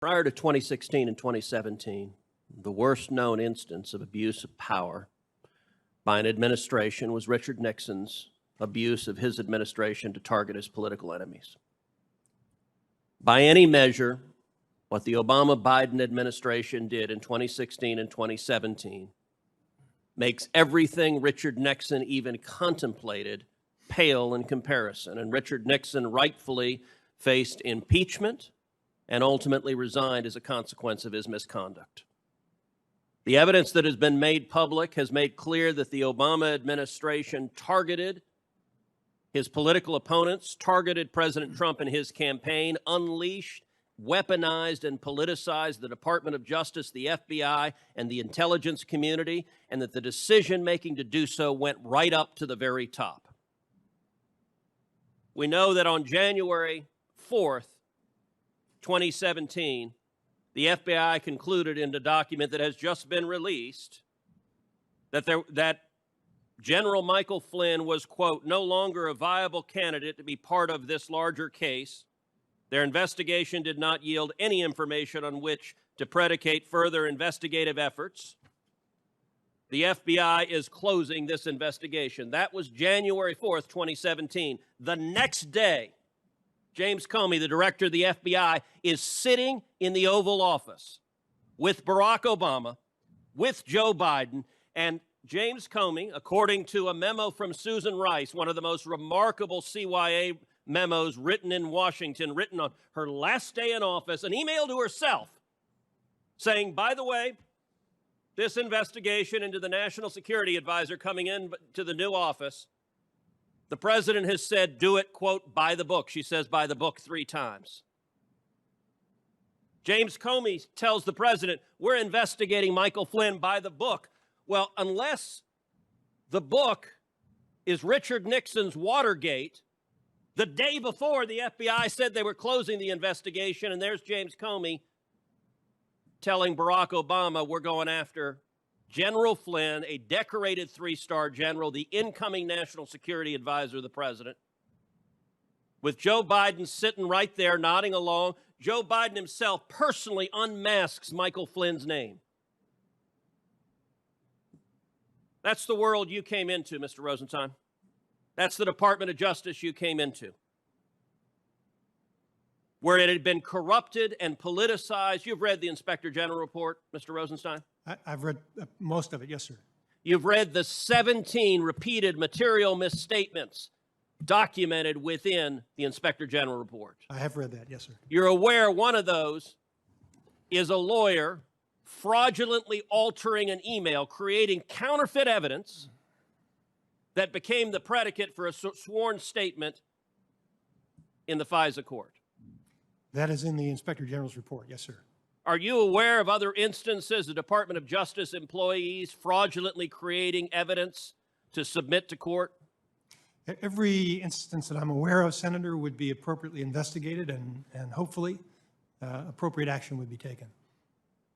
Prior to 2016 and 2017, the worst known instance of abuse of power by an administration was Richard Nixon's abuse of his administration to target his political enemies. By any measure, what the Obama-Biden administration did in 2016 and 2017 makes everything Richard Nixon even contemplated pale in comparison. And Richard Nixon rightfully faced impeachment and ultimately resigned as a consequence of his misconduct. The evidence that has been made public has made clear that the Obama administration targeted his political opponents, targeted President Trump and his campaign, unleashed, weaponized, and politicized the Department of Justice, the FBI, and the intelligence community, and that the decision-making to do so went right up to the very top. We know that on January 4th, 2017, the FBI concluded in a document that has just been released that General Michael Flynn was, quote, no longer a viable candidate to be part of this larger case. Their investigation did not yield any information on which to predicate further investigative efforts. The FBI is closing this investigation. That was January 4th, 2017. The next day, James Comey, the director of the FBI, is sitting in the Oval Office with Barack Obama, with Joe Biden, and James Comey, according to a memo from Susan Rice, one of the most remarkable CYA memos written in Washington, written on her last day in office, an email to herself saying, by the way, this investigation into the National Security Advisor coming in to the new office, the president has said, do it, quote, by the book. She says by the book 3 times. James Comey tells the president, we're investigating Michael Flynn by the book. Well, unless the book is Richard Nixon's Watergate, the day before the FBI said they were closing the investigation, and there's James Comey telling Barack Obama, we're going after General Flynn, a decorated 3-star general, the incoming national security advisor of the president, with Joe Biden sitting right there nodding along. Joe Biden himself personally unmasks Michael Flynn's name. That's the world you came into, Mr. Rosenstein. That's the Department of Justice you came into, where it had been corrupted and politicized. You've read the Inspector General report, Mr. Rosenstein? I've read most of it, yes, sir. You've read the 17 repeated material misstatements documented within the Inspector General report. I have read that, yes, sir. You're aware one of those is a lawyer fraudulently altering an email, creating counterfeit evidence that became the predicate for a sworn statement in the FISA court. That is in the Inspector General's report, yes, sir. Are you aware of other instances of Department of Justice employees fraudulently creating evidence to submit to court? Every instance that I'm aware of, Senator, would be appropriately investigated and hopefully appropriate action would be taken.